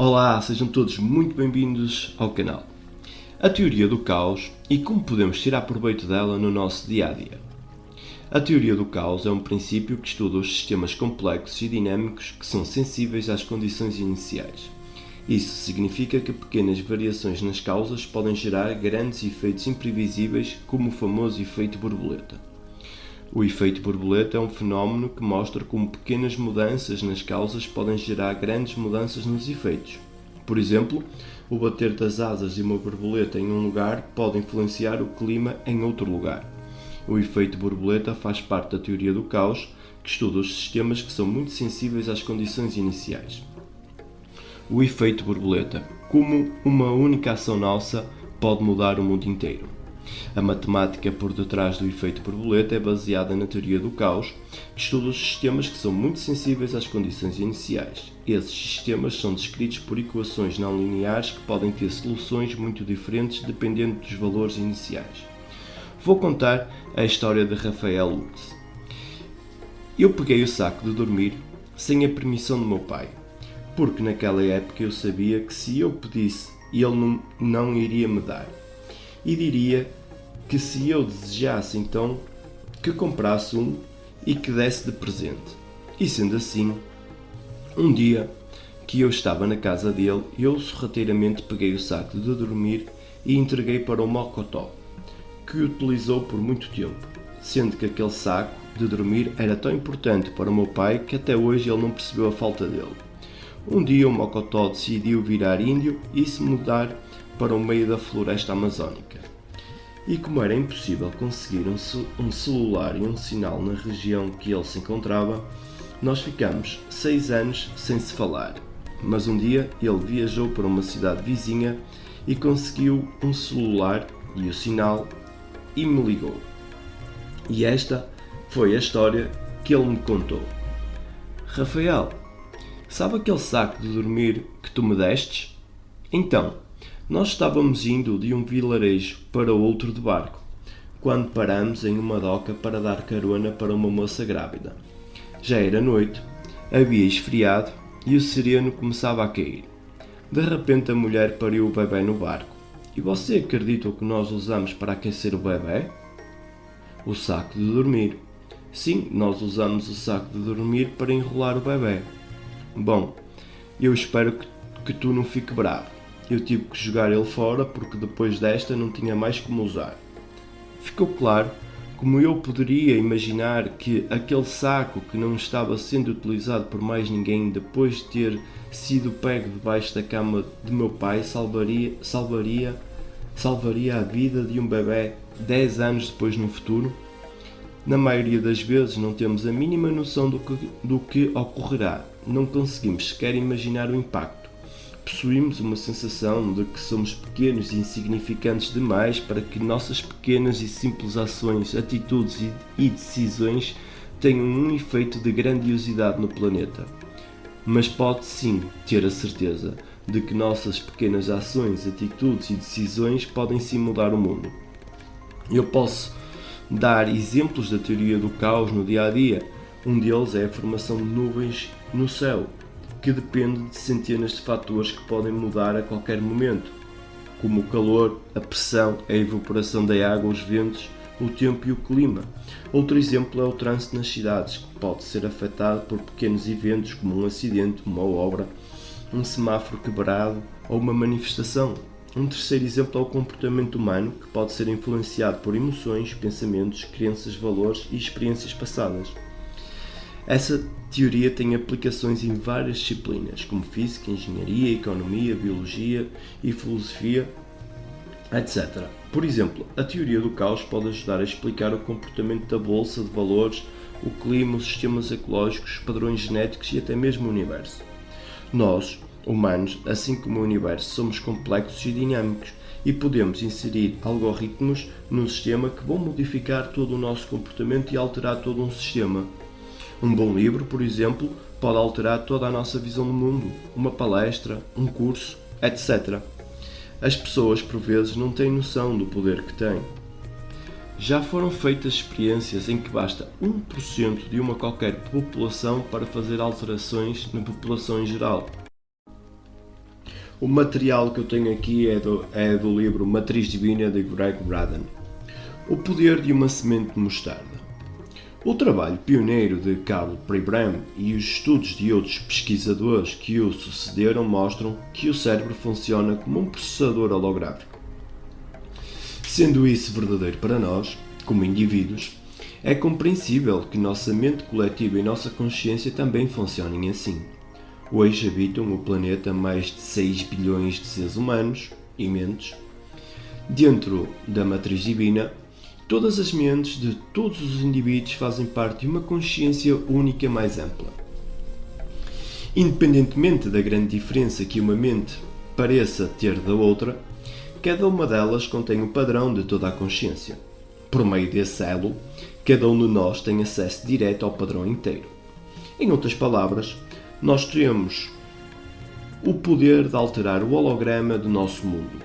Olá, sejam todos muito bem-vindos ao canal. A teoria do caos e como podemos tirar proveito dela no nosso dia-a-dia. A teoria do caos é um princípio que estuda os sistemas complexos e dinâmicos que são sensíveis às condições iniciais. Isso significa que pequenas variações nas causas podem gerar grandes efeitos imprevisíveis, como o famoso efeito borboleta. O efeito borboleta é um fenómeno que mostra como pequenas mudanças nas causas podem gerar grandes mudanças nos efeitos. Por exemplo, o bater das asas de uma borboleta em um lugar pode influenciar o clima em outro lugar. O efeito borboleta faz parte da teoria do caos, que estuda os sistemas que são muito sensíveis às condições iniciais. O efeito borboleta, como uma única ação nossa, pode mudar o mundo inteiro. A matemática por detrás do efeito borboleta é baseada na teoria do caos, que estuda os sistemas que são muito sensíveis às condições iniciais. Esses sistemas são descritos por equações não lineares que podem ter soluções muito diferentes dependendo dos valores iniciais. Vou contar a história de Rafael Lutz. Eu peguei o saco de dormir sem a permissão do meu pai, porque naquela época eu sabia que se eu pedisse ele não iria me dar. E diria que se eu desejasse então que comprasse um e que desse de presente. E sendo assim, um dia que eu estava na casa dele, eu sorrateiramente peguei o saco de dormir e entreguei para o Mocotó, que o utilizou por muito tempo, sendo que aquele saco de dormir era tão importante para o meu pai que até hoje ele não percebeu a falta dele. Um dia o Mocotó decidiu virar índio e se mudar para o meio da floresta amazónica. E como era impossível conseguir um celular e um sinal na região que ele se encontrava, nós ficamos 6 anos sem se falar. Mas um dia ele viajou para uma cidade vizinha e conseguiu um celular e o sinal e me ligou. E esta foi a história que ele me contou. Rafael, sabe aquele saco de dormir que tu me destes? Então, nós estávamos indo de um vilarejo para outro de barco, quando paramos em uma doca para dar carona para uma moça grávida. Já era noite, havia esfriado e o sereno começava a cair. De repente a mulher pariu o bebê no barco. E você acredita o que nós usamos para aquecer o bebê? O saco de dormir. Sim, nós usamos o saco de dormir para enrolar o bebê. Bom, eu espero que tu não fique bravo. Eu tive que jogar ele fora porque depois desta não tinha mais como usar. Ficou claro como eu poderia imaginar que aquele saco que não estava sendo utilizado por mais ninguém depois de ter sido pego debaixo da cama de meu pai salvaria a vida de um bebê 10 anos depois no futuro? Na maioria das vezes não temos a mínima noção do que ocorrerá. Não conseguimos sequer imaginar o impacto. Possuímos uma sensação de que somos pequenos e insignificantes demais para que nossas pequenas e simples ações, atitudes e decisões tenham um efeito de grandiosidade no planeta. Mas pode sim ter a certeza de que nossas pequenas ações, atitudes e decisões podem sim mudar o mundo. Eu posso dar exemplos da teoria do caos no dia-a-dia. Um deles é a formação de nuvens no céu, que depende de centenas de fatores que podem mudar a qualquer momento, como o calor, a pressão, a evaporação da água, os ventos, o tempo e o clima. Outro exemplo é o trânsito nas cidades, que pode ser afetado por pequenos eventos como um acidente, uma obra, um semáforo quebrado ou uma manifestação. Um terceiro exemplo é o comportamento humano, que pode ser influenciado por emoções, pensamentos, crenças, valores e experiências passadas. Essa teoria tem aplicações em várias disciplinas, como física, engenharia, economia, biologia e filosofia, etc. Por exemplo, a teoria do caos pode ajudar a explicar o comportamento da bolsa de valores, o clima, os sistemas ecológicos, os padrões genéticos e até mesmo o universo. Nós, humanos, assim como o universo, somos complexos e dinâmicos e podemos inserir algoritmos no sistema que vão modificar todo o nosso comportamento e alterar todo um sistema. Um bom livro, por exemplo, pode alterar toda a nossa visão do mundo, uma palestra, um curso, etc. As pessoas, por vezes, não têm noção do poder que têm. Já foram feitas experiências em que basta 1% de uma qualquer população para fazer alterações na população em geral. O material que eu tenho aqui é do livro Matriz Divina de Greg Braden. O poder de uma semente de mostarda. O trabalho pioneiro de Karl Pribram e os estudos de outros pesquisadores que o sucederam mostram que o cérebro funciona como um processador holográfico. Sendo isso verdadeiro para nós, como indivíduos, é compreensível que nossa mente coletiva e nossa consciência também funcionem assim. Hoje habitam o planeta mais de 6 bilhões de seres humanos e mentes. Dentro da matriz divina, todas as mentes de todos os indivíduos fazem parte de uma consciência única mais ampla. Independentemente da grande diferença que uma mente pareça ter da outra, cada uma delas contém o padrão de toda a consciência. Por meio desse elo, cada um de nós tem acesso direto ao padrão inteiro. Em outras palavras, nós temos o poder de alterar o holograma do nosso mundo.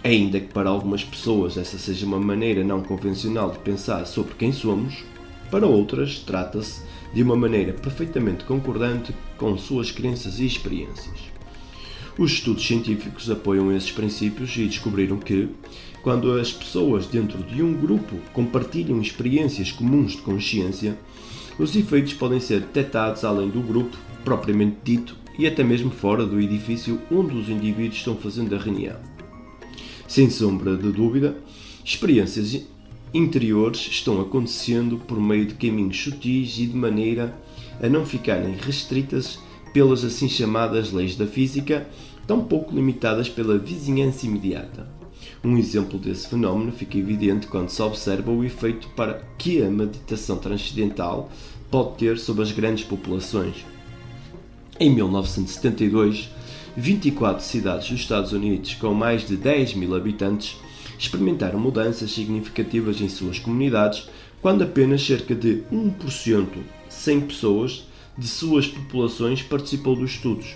Ainda que para algumas pessoas essa seja uma maneira não convencional de pensar sobre quem somos, para outras trata-se de uma maneira perfeitamente concordante com suas crenças e experiências. Os estudos científicos apoiam esses princípios e descobriram que, quando as pessoas dentro de um grupo compartilham experiências comuns de consciência, os efeitos podem ser detectados além do grupo propriamente dito e até mesmo fora do edifício onde os indivíduos estão fazendo a reunião. Sem sombra de dúvida, experiências interiores estão acontecendo por meio de caminhos sutis e de maneira a não ficarem restritas pelas assim chamadas leis da física, tão pouco limitadas pela vizinhança imediata. Um exemplo desse fenómeno fica evidente quando se observa o efeito para que a meditação transcendental pode ter sobre as grandes populações. Em 1972, 24 cidades dos Estados Unidos com mais de 10 mil habitantes experimentaram mudanças significativas em suas comunidades, quando apenas cerca de 1%, 100 pessoas, de suas populações participou dos estudos.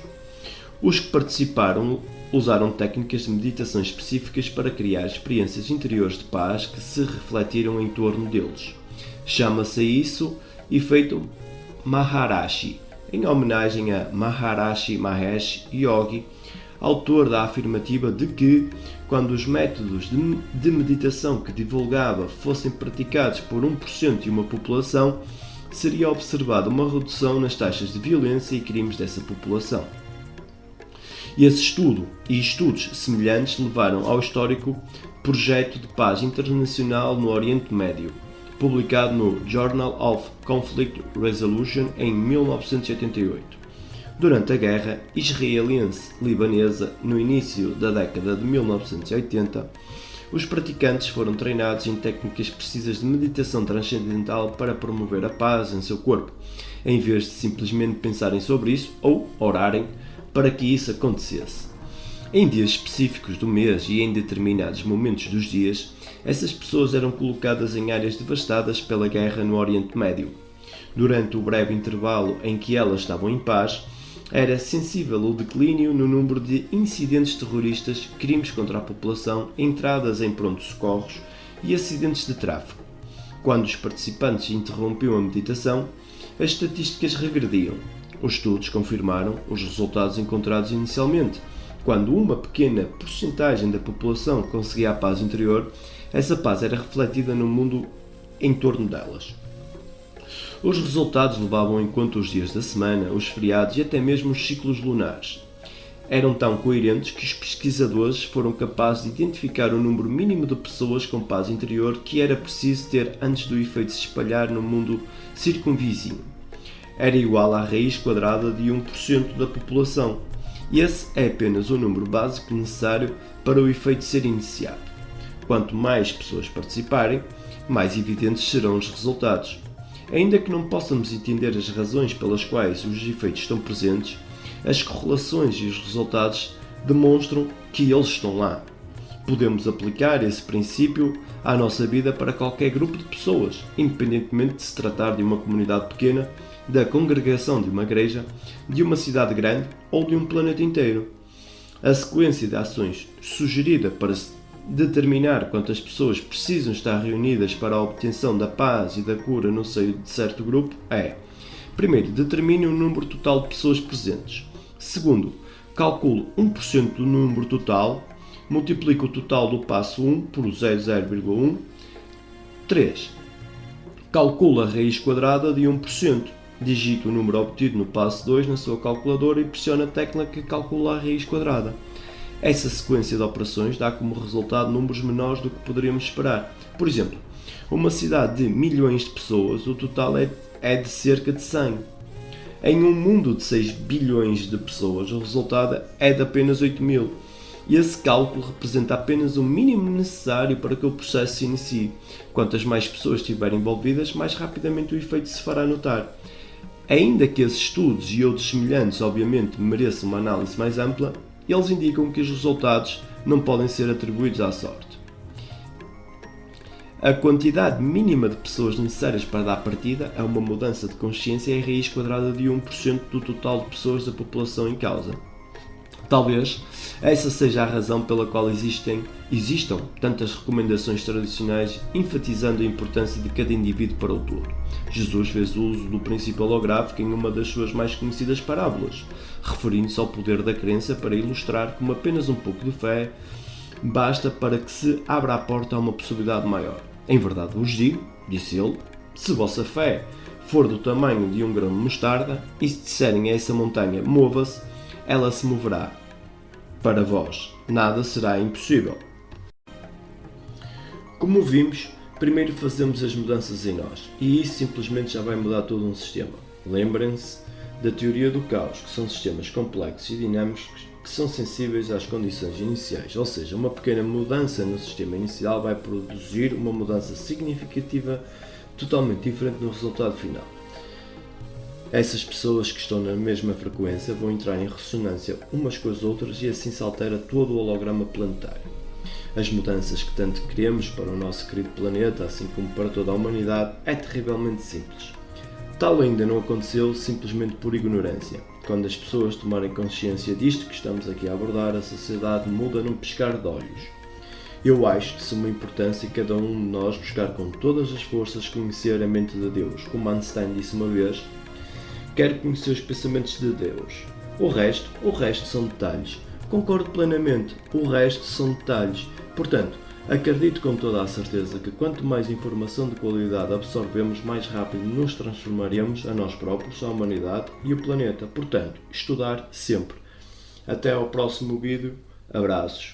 Os que participaram usaram técnicas de meditação específicas para criar experiências interiores de paz que se refletiram em torno deles. Chama-se isso efeito Maharishi, em homenagem a Maharishi Mahesh Yogi, autor da afirmativa de que, quando os métodos de meditação que divulgava fossem praticados por 1% de uma população, seria observada uma redução nas taxas de violência e crimes dessa população. Esse estudo e estudos semelhantes levaram ao histórico Projeto de Paz Internacional no Oriente Médio, publicado no Journal of Conflict Resolution em 1988. Durante a guerra israelense-libanesa, no início da década de 1980, os praticantes foram treinados em técnicas precisas de meditação transcendental para promover a paz em seu corpo, em vez de simplesmente pensarem sobre isso ou orarem para que isso acontecesse. Em dias específicos do mês e em determinados momentos dos dias, essas pessoas eram colocadas em áreas devastadas pela guerra no Oriente Médio. Durante o breve intervalo em que elas estavam em paz, era sensível o declínio no número de incidentes terroristas, crimes contra a população, entradas em pronto-socorros e acidentes de tráfego. Quando os participantes interrompiam a meditação, as estatísticas regrediam. Os estudos confirmaram os resultados encontrados inicialmente. Quando uma pequena porcentagem da população conseguia a paz interior, essa paz era refletida no mundo em torno delas. Os resultados levavam em conta os dias da semana, os feriados e até mesmo os ciclos lunares. Eram tão coerentes que os pesquisadores foram capazes de identificar o número mínimo de pessoas com paz interior que era preciso ter antes do efeito se espalhar no mundo circunvizinho. Era igual à raiz quadrada de 1% da população. Esse é apenas o número básico necessário para o efeito ser iniciado. Quanto mais pessoas participarem, mais evidentes serão os resultados. Ainda que não possamos entender as razões pelas quais os efeitos estão presentes, as correlações e os resultados demonstram que eles estão lá. Podemos aplicar esse princípio à nossa vida para qualquer grupo de pessoas, independentemente de se tratar de uma comunidade pequena, da congregação de uma igreja, de uma cidade grande ou de um planeta inteiro. A sequência de ações sugerida para determinar quantas pessoas precisam estar reunidas para a obtenção da paz e da cura no seio de certo grupo é: primeiro, determine o número total de pessoas presentes. Segundo, Calculo 1% do número total, multiplico o total do passo 1 por 0,1. 3. Calculo a raiz quadrada de 1%. Digito o número obtido no passo 2 na sua calculadora e pressiono a tecla que calcula a raiz quadrada. Essa sequência de operações dá como resultado números menores do que poderíamos esperar. Por exemplo, uma cidade de milhões de pessoas, o total é de cerca de 100. Em um mundo de 6 bilhões de pessoas, o resultado é de apenas 8.000. E esse cálculo representa apenas o mínimo necessário para que o processo se inicie. Quantas mais pessoas estiverem envolvidas, mais rapidamente o efeito se fará notar. Ainda que esses estudos e outros semelhantes, obviamente, mereçam uma análise mais ampla, eles indicam que os resultados não podem ser atribuídos à sorte. A quantidade mínima de pessoas necessárias para dar partida a uma mudança de consciência é a raiz quadrada de 1% do total de pessoas da população em causa. Talvez essa seja a razão pela qual existam tantas recomendações tradicionais enfatizando a importância de cada indivíduo para o todo. Jesus fez uso do princípio holográfico em uma das suas mais conhecidas parábolas, referindo-se ao poder da crença para ilustrar como apenas um pouco de fé basta para que se abra a porta a uma possibilidade maior. Em verdade vos digo, disse ele, se vossa fé for do tamanho de um grão de mostarda, e se disserem a essa montanha mova-se, ela se moverá. Para vós, nada será impossível. Como vimos, primeiro fazemos as mudanças em nós, e isso simplesmente já vai mudar todo um sistema. Lembrem-se da teoria do caos, que são sistemas complexos e dinâmicos que são sensíveis às condições iniciais, ou seja, uma pequena mudança no sistema inicial vai produzir uma mudança significativa totalmente diferente no resultado final. Essas pessoas que estão na mesma frequência vão entrar em ressonância umas com as outras e assim se altera todo o holograma planetário. As mudanças que tanto queremos para o nosso querido planeta, assim como para toda a humanidade, é terrivelmente simples. Tal ainda não aconteceu simplesmente por ignorância. Quando as pessoas tomarem consciência disto que estamos aqui a abordar, a sociedade muda num piscar de olhos. Eu acho de suma importância cada um de nós buscar com todas as forças conhecer a mente de Deus. Como Einstein disse uma vez, quero conhecer os pensamentos de Deus. O resto são detalhes. Concordo plenamente, o resto são detalhes. Portanto, acredito com toda a certeza que quanto mais informação de qualidade absorvemos, mais rápido nos transformaremos a nós próprios, a humanidade e o planeta. Portanto, estudar sempre. Até ao próximo vídeo. Abraços.